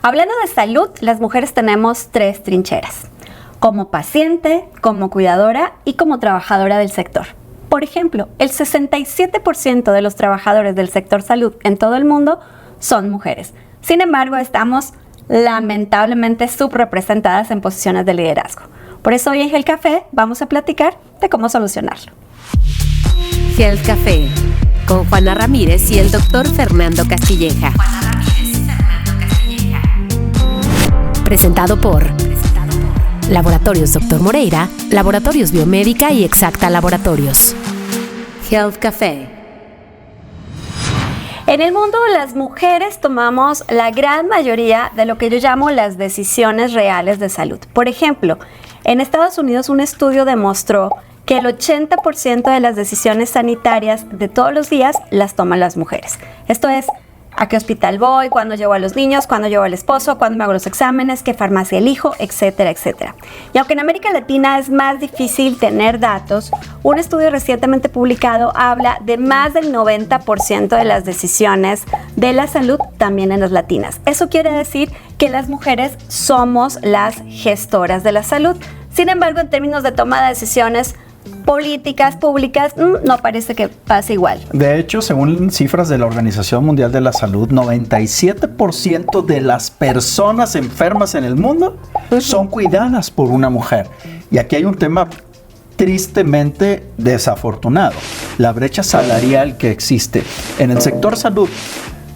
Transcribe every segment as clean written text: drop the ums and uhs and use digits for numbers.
Hablando de salud, las mujeres tenemos 3 trincheras: como paciente, como cuidadora y como trabajadora del sector. Por ejemplo, el 67% de los trabajadores del sector salud en todo el mundo son mujeres. Sin embargo, estamos lamentablemente subrepresentadas en posiciones de liderazgo. Por eso hoy en Health Café vamos a platicar de cómo solucionarlo. Health Café con Juana Ramírez y el Dr. Fernando Castilleja. Presentado por Laboratorios Dr. Moreira, Laboratorios Biomédica y Exacta Laboratorios. Health Café. En el mundo, las mujeres tomamos la gran mayoría de lo que yo llamo las decisiones reales de salud. Por ejemplo, en Estados Unidos un estudio demostró que el 80% de las decisiones sanitarias de todos los días las toman las mujeres. Esto es: ¿a qué hospital voy? ¿Cuándo llevo a los niños? ¿Cuándo llevo al esposo? ¿Cuándo me hago los exámenes? ¿Qué farmacia elijo? Etcétera, etcétera. Y aunque en América Latina es más difícil tener datos, un estudio recientemente publicado habla de más del 90% de las decisiones de la salud también en las latinas. Eso quiere decir que las mujeres somos las gestoras de la salud. Sin embargo, en términos de toma de decisiones políticas públicas, no parece que pase igual. De hecho, según cifras de la Organización Mundial de la Salud, 97% de las personas enfermas en el mundo son cuidadas por una mujer. Y aquí hay un tema tristemente desafortunado: la brecha salarial que existe. En el sector salud,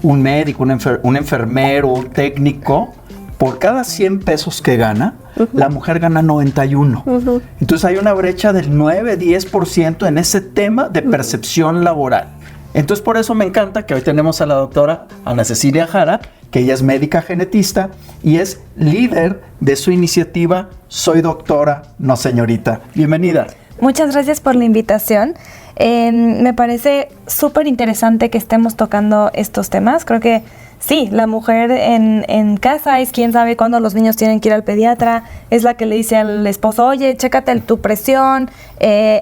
un médico, un enfermero, un técnico, por cada 100 pesos que gana, la mujer gana 91. Entonces hay una brecha del 9-10% en ese tema de percepción laboral. Entonces por eso me encanta que hoy tenemos a la doctora Ana Cecilia Jara, que ella es médica genetista y es líder de su iniciativa Soy Doctora, No Señorita. Bienvenida. Muchas gracias por la invitación. Me parece súper interesante que estemos tocando estos temas. Creo que sí, la mujer en casa es quien sabe cuándo los niños tienen que ir al pediatra, es la que le dice al esposo: oye, chécate tu presión,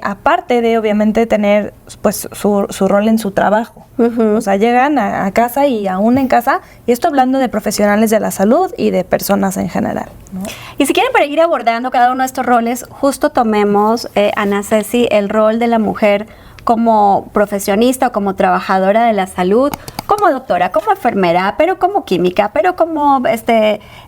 aparte de obviamente tener pues su rol en su trabajo. O sea, llegan a casa y aún en casa, y esto hablando de profesionales de la salud y de personas en general, ¿no? Y si quieren, para ir abordando cada uno de estos roles, justo tomemos, Ana Ceci, el rol de la mujer como profesionista o como trabajadora de la salud, como doctora, como enfermera, pero como química, pero como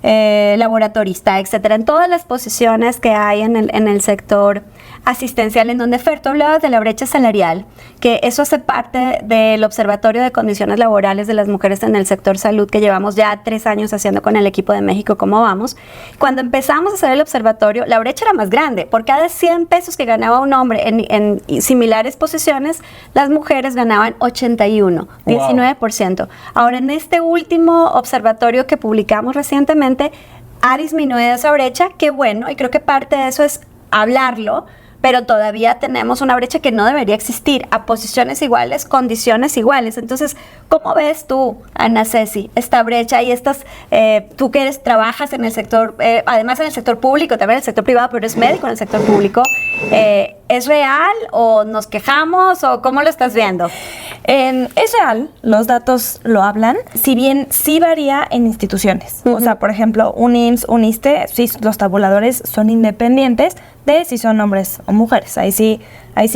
laboratorista, etcétera, en todas las posiciones que hay en el sector asistencial, en donde, Fer, tú hablabas de la brecha salarial, que eso hace parte del Observatorio de Condiciones Laborales de las Mujeres en el Sector Salud, que llevamos ya 3 años haciendo con el equipo de México Cómo Vamos. Cuando empezamos a hacer el observatorio, la brecha era más grande. Por cada 100 pesos que ganaba un hombre en similares posiciones, las mujeres ganaban 81, 19%. Ahora, en este último observatorio que publicamos recientemente, ha disminuido esa brecha. Qué bueno, y creo que parte de eso es hablarlo, pero todavía tenemos una brecha que no debería existir, a posiciones iguales, condiciones iguales. Entonces, ¿cómo ves tú, Ana Ceci, esta brecha y tú que trabajas en el sector, además en el sector público, también en el sector privado, pero eres médico en el sector público, ¿es real o nos quejamos o cómo lo estás viendo? Es real, los datos lo hablan, si bien sí varía en instituciones. O sea, por ejemplo, un IMSS, un ISSSTE, sí, los tabuladores son independientes de si son hombres o mujeres. Ahí sí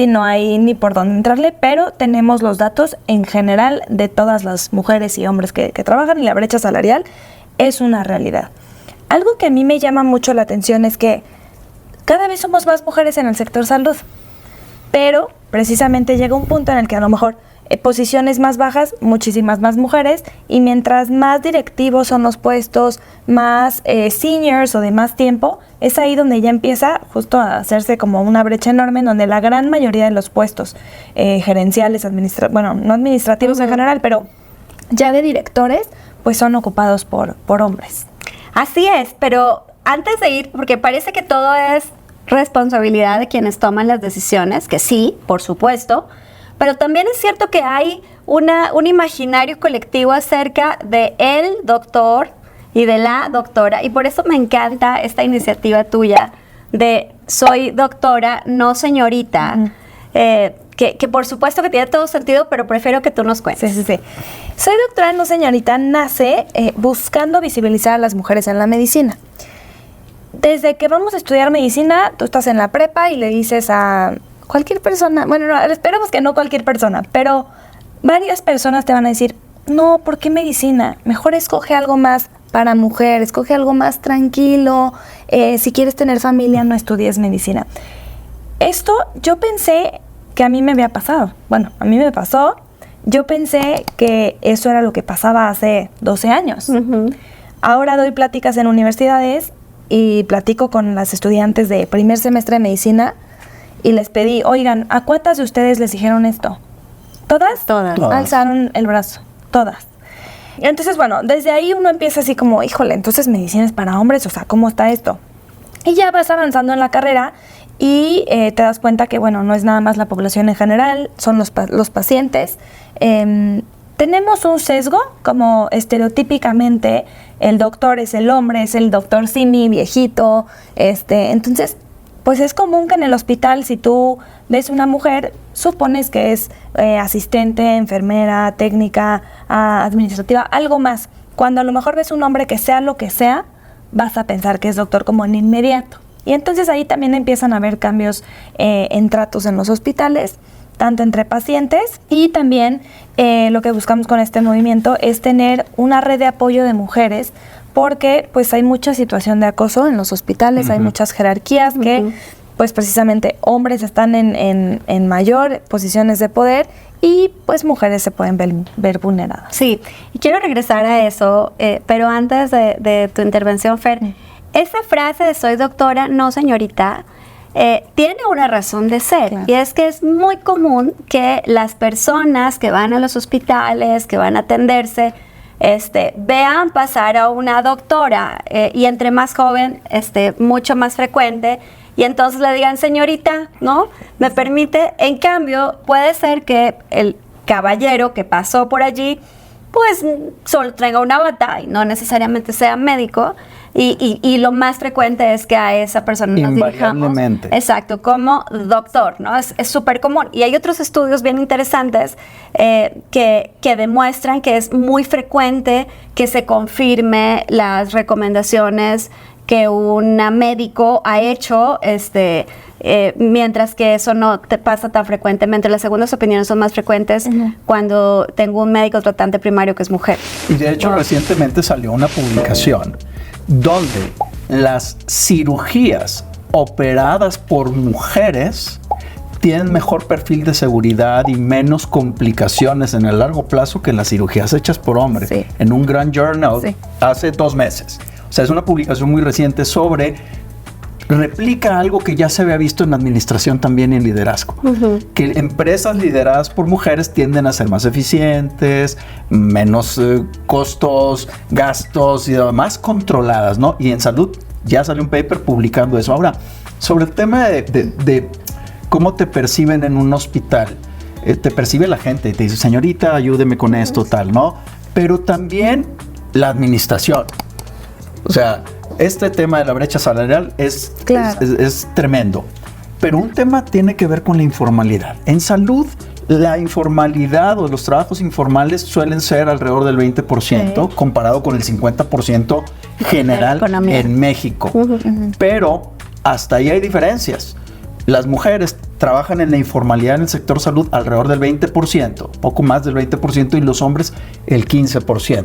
no hay ni por dónde entrarle, pero tenemos los datos en general de todas las mujeres y hombres que trabajan, y la brecha salarial es una realidad. Algo que a mí me llama mucho la atención es que cada vez somos más mujeres en el sector salud, pero precisamente llega un punto en el que a lo mejor posiciones más bajas, muchísimas más mujeres, y mientras más directivos son los puestos, más seniors o de más tiempo, es ahí donde ya empieza justo a hacerse como una brecha enorme, en donde la gran mayoría de los puestos gerenciales, no administrativos en general, pero ya de directores, pues son ocupados por hombres. Así es, pero antes de ir, porque parece que todo es responsabilidad de quienes toman las decisiones, que sí, por supuesto, pero también es cierto que hay un imaginario colectivo acerca de el doctor y de la doctora, y por eso me encanta esta iniciativa tuya de Soy Doctora, No Señorita. que por supuesto que tiene todo sentido, pero prefiero que tú nos cuentes. Sí. Soy doctora no señorita nace buscando visibilizar a las mujeres en la medicina. Desde que vamos a estudiar medicina, tú estás en la prepa y le dices a cualquier persona, bueno, no, esperemos que no cualquier persona, pero varias personas te van a decir, no, ¿por qué medicina? Mejor escoge algo más para mujer, escoge algo más tranquilo, si quieres tener familia, no estudies medicina. Esto yo pensé que a mí me había pasado. Bueno, a mí me pasó. Yo pensé que eso era lo que pasaba hace 12 años. Uh-huh. Ahora doy pláticas en universidades y platico con las estudiantes de primer semestre de medicina y les pedí, oigan, ¿a cuántas de ustedes les dijeron esto? ¿Todas? Todas. Alzaron el brazo. Todas. Y entonces, bueno, desde ahí uno empieza así como, híjole, entonces medicina es para hombres, o sea, ¿cómo está esto? Y ya vas avanzando en la carrera y te das cuenta que, bueno, no es nada más la población en general, son los pacientes. Tenemos un sesgo, como estereotípicamente el doctor es el hombre, es el doctor simi, viejito, entonces, pues es común que en el hospital, si tú ves una mujer, supones que es asistente, enfermera, técnica, administrativa, algo más. Cuando a lo mejor ves un hombre que sea lo que sea, vas a pensar que es doctor como en inmediato. Y entonces ahí también empiezan a haber cambios en tratos en los hospitales, tanto entre pacientes y también lo que buscamos con este movimiento es tener una red de apoyo de mujeres porque pues hay mucha situación de acoso en los hospitales, uh-huh. Hay muchas jerarquías uh-huh. que pues precisamente hombres están en mayor posiciones de poder y pues mujeres se pueden ver vulneradas. Sí, y quiero regresar a eso, pero antes de tu intervención, Fer, esa frase de soy doctora, no señorita, tiene una razón de ser, claro. Y es que es muy común que las personas que van a los hospitales, que van a atenderse, vean pasar a una doctora y entre más joven, mucho más frecuente, y entonces le digan señorita, ¿no? ¿Me permite? En cambio, puede ser que el caballero que pasó por allí, pues solo traiga una bata y no necesariamente sea médico. Y lo más frecuente es que a esa persona nos dirijamos, exacto, como doctor, ¿no? Es súper común. Y hay otros estudios bien interesantes que demuestran que es muy frecuente que se confirme las recomendaciones que un médico ha hecho, mientras que eso no te pasa tan frecuentemente. Las segundas opiniones son más frecuentes uh-huh. cuando tengo un médico tratante primario que es mujer. Y de hecho recientemente salió una publicación donde las cirugías operadas por mujeres tienen mejor perfil de seguridad y menos complicaciones en el largo plazo que las cirugías hechas por hombres. Sí. En un gran journal sí. Hace 2 meses. O sea, es una publicación muy reciente replica algo que ya se había visto en administración también y en liderazgo. Uh-huh. Que empresas lideradas por mujeres tienden a ser más eficientes, menos costos, gastos y más controladas, ¿no? Y en salud ya salió un paper publicando eso. Ahora, sobre el tema de cómo te perciben en un hospital, te percibe la gente y te dice, señorita, ayúdeme con esto, tal, ¿no? Pero también la administración. O sea, este tema de la brecha salarial es tremendo. Pero un tema tiene que ver con la informalidad. En salud, la informalidad o los trabajos informales suelen ser alrededor del 20%, comparado con el 50% general en México. Uh-huh. Pero hasta ahí hay diferencias. Las mujeres trabajan en la informalidad en el sector salud alrededor del 20%, poco más del 20%, y los hombres el 15%.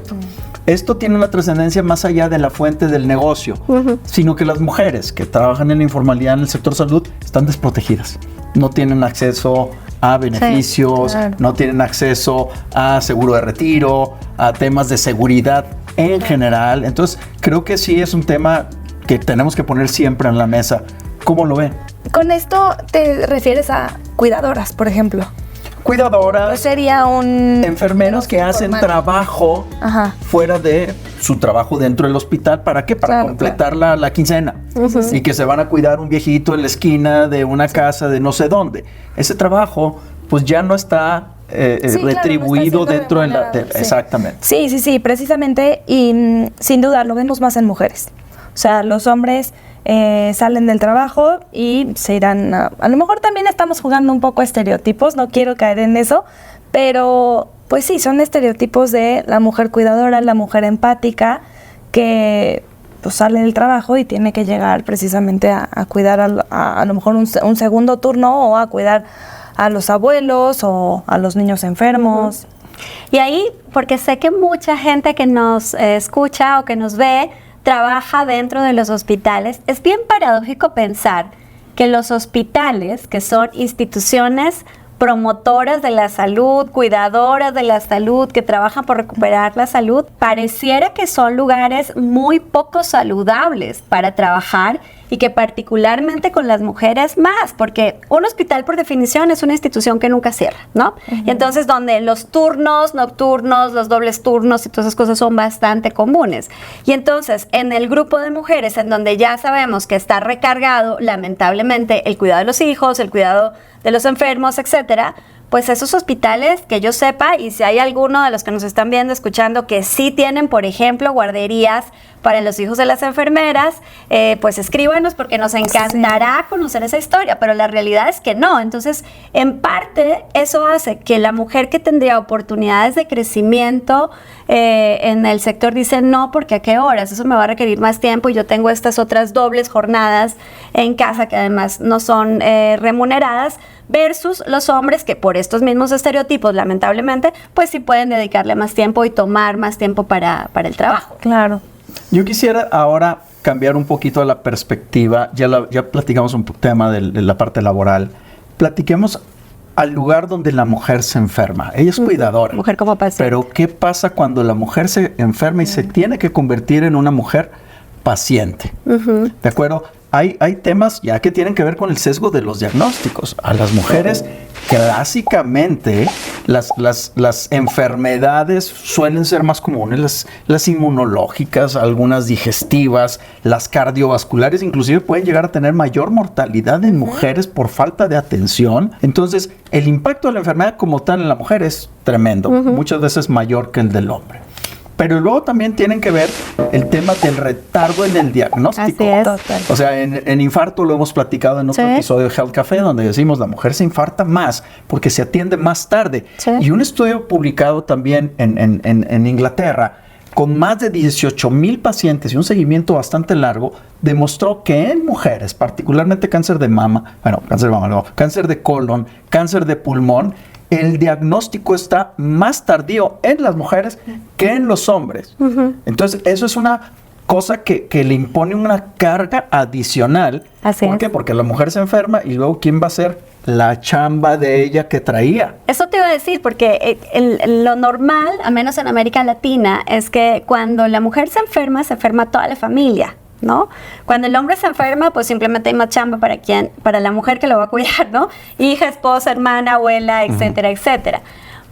Esto tiene una trascendencia más allá de la fuente del negocio, uh-huh. sino que las mujeres que trabajan en la informalidad en el sector salud están desprotegidas. No tienen acceso a beneficios, no tienen acceso a seguro de retiro, a temas de seguridad en general. Entonces, creo que sí es un tema que tenemos que poner siempre en la mesa. ¿Cómo lo ven? Con esto te refieres a cuidadoras, por ejemplo. Cuidadoras, pues sería un enfermeros que hacen trabajo Ajá. fuera de su trabajo dentro del hospital. ¿Para qué? Para completar la quincena. Uh-huh. Y que se van a cuidar un viejito en la esquina de una casa de no sé dónde. Ese trabajo pues ya no está retribuido no dentro de la... Exactamente. Sí, precisamente. Y sin duda lo vemos más en mujeres. O sea, los hombres salen del trabajo y se irán a lo mejor también estamos jugando un poco a estereotipos, no quiero caer en eso, pero pues sí, son estereotipos de la mujer cuidadora, la mujer empática, que pues sale del trabajo y tiene que llegar precisamente a cuidar a lo mejor un segundo turno, o a cuidar a los abuelos o a los niños enfermos. Y ahí, porque sé que mucha gente que nos escucha o que nos ve trabaja dentro de los hospitales, es bien paradójico pensar que los hospitales, que son instituciones promotoras de la salud, cuidadoras de la salud, que trabajan por recuperar la salud, pareciera que son lugares muy poco saludables para trabajar, y que particularmente con las mujeres más, porque un hospital por definición es una institución que nunca cierra, ¿no? Y entonces donde los turnos nocturnos, los dobles turnos y todas esas cosas son bastante comunes. Y entonces en el grupo de mujeres en donde ya sabemos que está recargado lamentablemente el cuidado de los hijos, el cuidado de los enfermos, etcétera, pues esos hospitales, que yo sepa, y si hay alguno de los que nos están viendo, escuchando, que sí tienen, por ejemplo, guarderías para los hijos de las enfermeras, pues escríbanos, porque nos encantará conocer esa historia, pero la realidad es que no. Entonces, en parte, eso hace que la mujer que tendría oportunidades de crecimiento en el sector dice, no, porque a qué horas, eso me va a requerir más tiempo, y yo tengo estas otras dobles jornadas en casa que además no son remuneradas, versus los hombres que por estos mismos estereotipos, lamentablemente, pues sí pueden dedicarle más tiempo y tomar más tiempo para el trabajo. Claro. Yo quisiera ahora cambiar un poquito la perspectiva. Ya platicamos un tema de la parte laboral. Platiquemos al lugar donde la mujer se enferma. Ella es cuidadora. Mujer como paciente. Pero ¿qué pasa cuando la mujer se enferma y se tiene que convertir en una mujer paciente? ¿De acuerdo? Hay temas ya que tienen que ver con el sesgo de los diagnósticos. A las mujeres, clásicamente, las enfermedades suelen ser más comunes, las inmunológicas, algunas digestivas, las cardiovasculares, inclusive pueden llegar a tener mayor mortalidad en mujeres por falta de atención. Entonces, el impacto de la enfermedad como tal en la mujer es tremendo, muchas veces mayor que el del hombre. Pero luego también tienen que ver el tema del retardo en el diagnóstico. Así es. Total. O sea, en infarto lo hemos platicado en otro episodio de Health Café, donde decimos la mujer se infarta más porque se atiende más tarde. Sí. Y un estudio publicado también en Inglaterra, con más de 18,000 pacientes y un seguimiento bastante largo, demostró que en mujeres, particularmente cáncer de mama, cáncer de colon, cáncer de pulmón, el diagnóstico está más tardío en las mujeres que en los hombres. Entonces, eso es una cosa que le impone una carga adicional. Así ¿Por es. qué? Porque la mujer se enferma y luego ¿quién va a hacer la chamba de ella que traía? Eso te iba a decir, porque lo normal, al menos en América Latina, es que cuando la mujer se enferma toda la familia, ¿no? Cuando el hombre se enferma, pues simplemente hay más chamba para la mujer que lo va a cuidar, ¿no? Hija, esposa, hermana, abuela, etcétera, etcétera.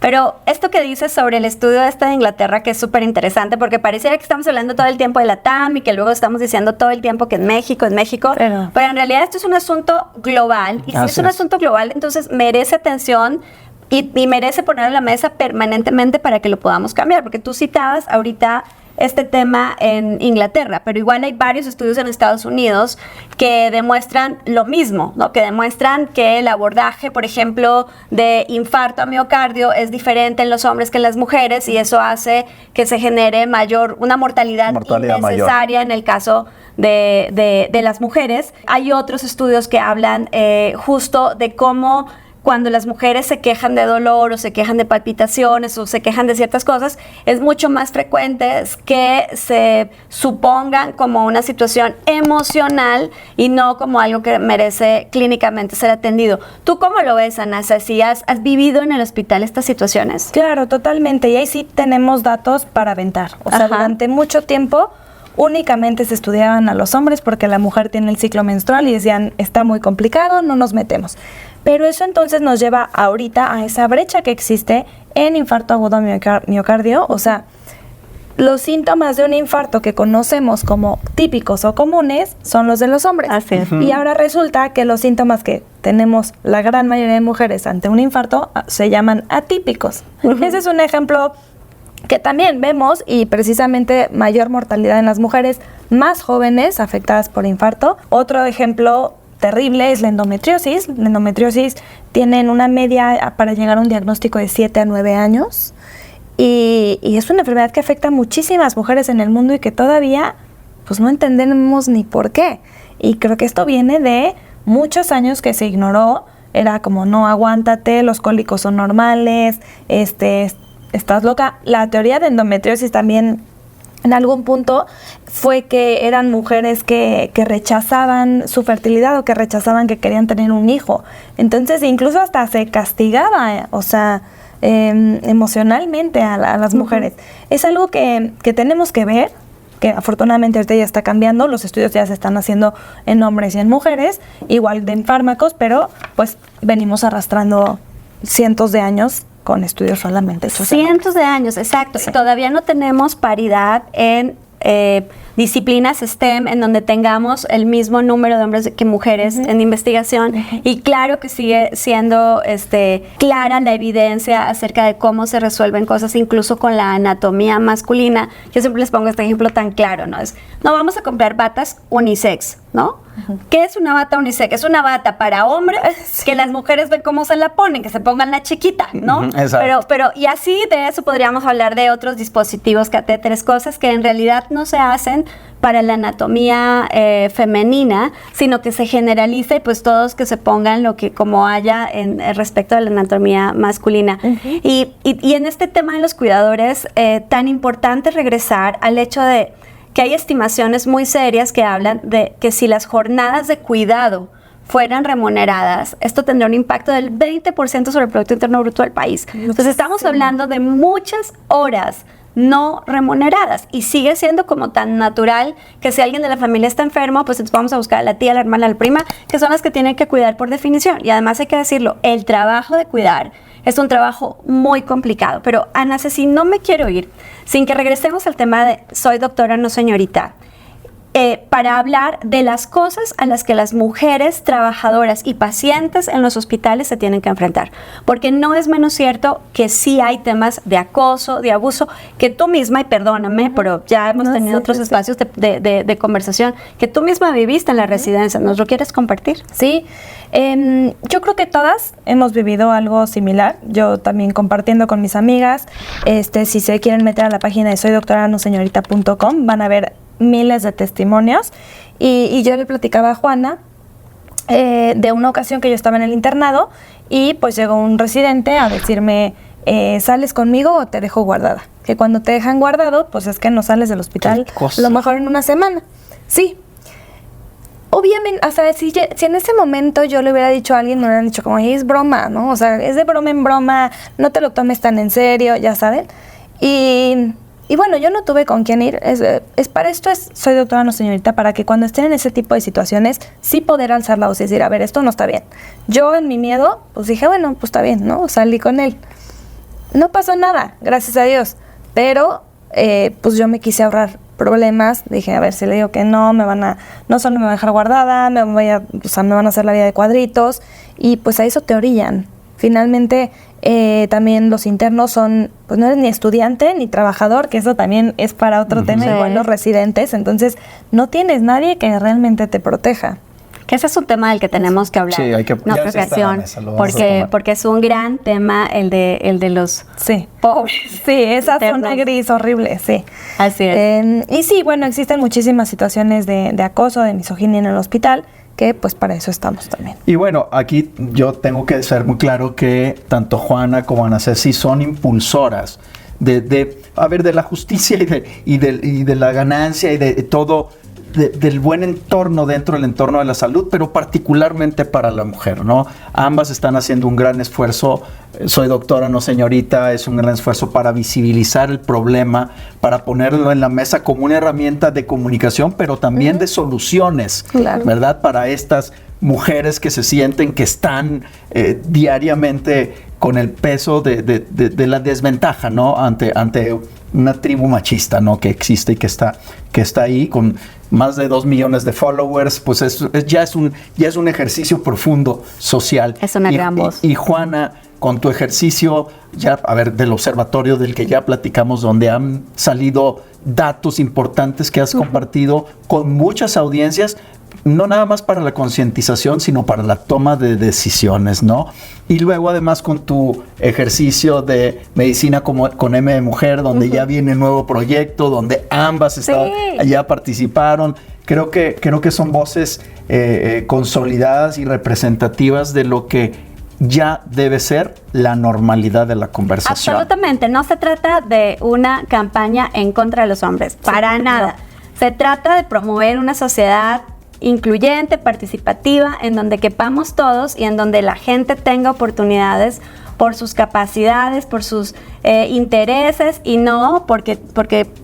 Pero esto que dices sobre el estudio de Inglaterra, que es súper interesante, porque pareciera que estamos hablando todo el tiempo de la TAM y que luego estamos diciendo todo el tiempo que en México, pero en realidad esto es un asunto global, y si es un asunto global, entonces merece atención y merece poner en la mesa permanentemente para que lo podamos cambiar, porque tú citabas ahorita este tema en Inglaterra, pero igual hay varios estudios en Estados Unidos que demuestran lo mismo, ¿no? Que demuestran que el abordaje, por ejemplo, de infarto a miocardio es diferente en los hombres que en las mujeres, y eso hace que se genere una mortalidad innecesaria mayor en el caso de las mujeres. Hay otros estudios que hablan justo de cómo cuando las mujeres se quejan de dolor o se quejan de palpitaciones o se quejan de ciertas cosas, es mucho más frecuente que se supongan como una situación emocional y no como algo que merece clínicamente ser atendido. ¿Tú cómo lo ves, Ana? ¿Si has vivido en el hospital estas situaciones? Claro, totalmente. Y ahí sí tenemos datos para aventar. O sea, durante mucho tiempo únicamente se estudiaban a los hombres porque la mujer tiene el ciclo menstrual y decían, está muy complicado, no nos metemos. Pero eso entonces nos lleva ahorita a esa brecha que existe en infarto agudo a miocardio. O sea, los síntomas de un infarto que conocemos como típicos o comunes son los de los hombres. Así es. Y ahora resulta que los síntomas que tenemos la gran mayoría de mujeres ante un infarto se llaman atípicos. Ese es un ejemplo que también vemos, y precisamente mayor mortalidad en las mujeres más jóvenes afectadas por infarto. Otro ejemplo terrible es la endometriosis. La endometriosis tienen una media para llegar a un diagnóstico de 7 a 9 años y es una enfermedad que afecta a muchísimas mujeres en el mundo y que todavía pues no entendemos ni por qué. Y creo que esto viene de muchos años que se ignoró. Era como, no, aguántate, los cólicos son normales, estás loca. La teoría de endometriosis también en algún punto fue que eran mujeres que rechazaban su fertilidad o que rechazaban que querían tener un hijo. Entonces incluso hasta se castigaba, emocionalmente a las mujeres. Es algo que tenemos que ver, que afortunadamente ahorita ya está cambiando, los estudios ya se están haciendo en hombres y en mujeres, igual de en fármacos, pero pues venimos arrastrando cientos de años con estudios solamente. Cientos de años, exacto. Sí. Todavía no tenemos paridad en disciplinas STEM en donde tengamos el mismo número de hombres que mujeres en investigación, y claro que sigue siendo clara la evidencia acerca de cómo se resuelven cosas incluso con la anatomía masculina. Yo siempre les pongo este ejemplo tan claro, ¿no? No vamos a comprar batas unisex, ¿no? ¿Qué es una bata unisex? Es una bata para hombres que las mujeres ven cómo se la ponen, que se pongan la chiquita, ¿no? Pero y así de eso podríamos hablar de otros dispositivos, catéteres, cosas que en realidad no se hacen para la anatomía femenina, sino que se generaliza y pues todos que se pongan lo que como haya en respecto a la anatomía masculina. Y en este tema de los cuidadores, tan importante regresar al hecho de que hay estimaciones muy serias que hablan de que si las jornadas de cuidado fueran remuneradas, esto tendría un impacto del 20% sobre el Producto Interno Bruto del país. Entonces estamos hablando de muchas horas no remuneradas, y sigue siendo como tan natural que si alguien de la familia está enfermo, pues entonces vamos a buscar a la tía, la hermana, la prima, que son las que tienen que cuidar por definición. Y además hay que decirlo, el trabajo de cuidar es un trabajo muy complicado. Pero Ana Ceci, no me quiero ir sin que regresemos al tema de soy doctora, no señorita, para hablar de las cosas a las que las mujeres trabajadoras y pacientes en los hospitales se tienen que enfrentar. Porque no es menos cierto que sí hay temas de acoso, de abuso, que tú misma, y perdóname, pero ya hemos tenido otros espacios de conversación, que tú misma viviste en la residencia. ¿Nos lo quieres compartir? Sí, yo creo que todas hemos vivido algo similar. Yo también compartiendo con mis amigas, si se quieren meter a la página de soydoctoranoseñorita.com, van a ver miles de testimonios, y yo le platicaba a Juana de una ocasión que yo estaba en el internado y pues llegó un residente a decirme, ¿sales conmigo o te dejo guardada? Que cuando te dejan guardado, pues es que no sales del hospital lo mejor en una semana. Sí. Obviamente, o sea, si en ese momento yo le hubiera dicho a alguien, me hubieran dicho como, es broma, ¿no? O sea, es de broma en broma, no te lo tomes tan en serio, ya saben. Y bueno, yo no tuve con quién ir. Para esto soy doctora, no señorita, para que cuando estén en ese tipo de situaciones, sí poder alzar la voz y decir, a ver, esto no está bien. Yo en mi miedo, pues dije, bueno, pues está bien, ¿no? Salí con él. No pasó nada, gracias a Dios. Pero, pues yo me quise ahorrar problemas. Dije, a ver, si le digo que no solo me van a dejar guardada, me van a hacer la vida de cuadritos. Y pues a eso te orillan. Finalmente, también los internos son, pues no eres ni estudiante ni trabajador, que eso también es para otro tema, igual los residentes, entonces no tienes nadie que realmente te proteja. Que ese es un tema del que tenemos que hablar. Sí, hay que en otra ocasión, porque es un gran tema el de los pobres. Sí, esa zona gris horrible, sí. Así es. Y sí, bueno, existen muchísimas situaciones de acoso, de misoginia en el hospital, que pues para eso estamos también. Y bueno, aquí yo tengo que ser muy claro que tanto Juana como Ana Ceci son impulsoras de la justicia y de la ganancia y de todo, del buen entorno dentro del entorno de la salud, pero particularmente para la mujer, ¿no? Ambas están haciendo un gran esfuerzo. Soy doctora, no señorita, es un gran esfuerzo para visibilizar el problema, para ponerlo en la mesa como una herramienta de comunicación, pero también de soluciones, ¿verdad? Para estas mujeres que se sienten que están diariamente con el peso de la desventaja, ¿no? Ante una tribu machista, ¿no? Que existe y que está ahí con más de 2 millones de followers, pues ya es un ejercicio profundo social. Es una gran voz. Y Juana, con tu ejercicio, ya, a ver, del observatorio del que ya platicamos, donde han salido datos importantes que has compartido con muchas audiencias, no nada más para la concientización, sino para la toma de decisiones, ¿no? Y luego además con tu ejercicio de medicina con M de Mujer, donde ya viene nuevo proyecto, donde ambas ya participaron. Creo que son voces consolidadas y representativas de lo que ya debe ser la normalidad de la conversación. Absolutamente, no se trata de una campaña en contra de los hombres, para nada. Se trata de promover una sociedad incluyente, participativa, en donde quepamos todos y en donde la gente tenga oportunidades por sus capacidades, por sus intereses, y no porque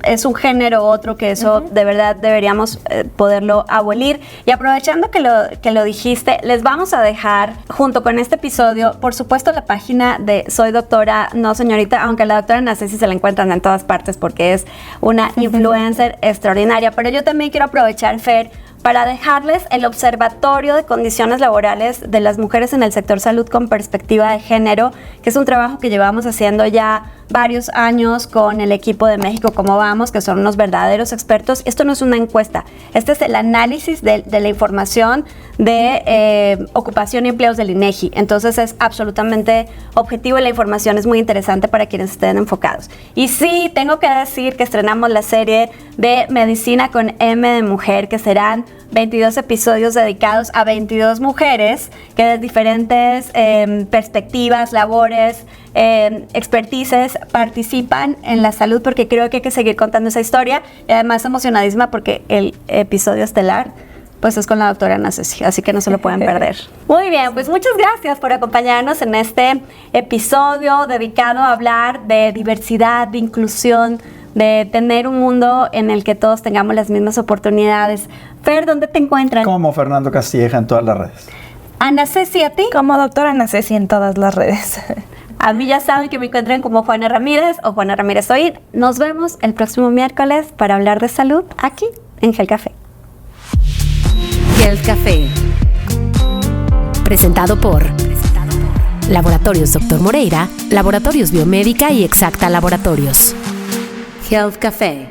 es un género u otro, que eso de verdad deberíamos poderlo abolir. Y aprovechando que lo dijiste, les vamos a dejar junto con este episodio, por supuesto, la página de Soy Doctora, No Señorita, aunque la doctora Ana Ceci se la encuentran en todas partes porque es una influencer extraordinaria. Pero yo también quiero aprovechar, Fer, para dejarles el Observatorio de Condiciones Laborales de las Mujeres en el Sector Salud con Perspectiva de Género, que es un trabajo que llevamos haciendo ya varios años con el equipo de México Cómo Vamos, que son unos verdaderos expertos. Esto no es una encuesta, este es el análisis de la información de ocupación y empleos del INEGI. Entonces es absolutamente objetivo y la información es muy interesante para quienes estén enfocados. Y sí, tengo que decir que estrenamos la serie de Medicina con M de Mujer, que serán 22 episodios dedicados a 22 mujeres que de diferentes perspectivas, labores, expertices participan en la salud, porque creo que hay que seguir contando esa historia. Y además emocionadísima porque el episodio estelar pues es con la doctora Ana Ceci, así que no se lo pueden perder. Muy bien, pues muchas gracias por acompañarnos en este episodio dedicado a hablar de diversidad, de inclusión, de tener un mundo en el que todos tengamos las mismas oportunidades. Fer, ¿dónde te encuentran? Como Fernando Castilleja en todas las redes. Ana Ceci, ¿a ti? Como doctora Ana Ceci en todas las redes. A mí ya saben que me encuentran como Juana Ramírez o Juana Ramírez Oír. Nos vemos el próximo miércoles para hablar de salud aquí en Health Café. Health Café. Presentado por Laboratorios Dr. Moreira, Laboratorios Biomédica y Exacta Laboratorios. Health Café.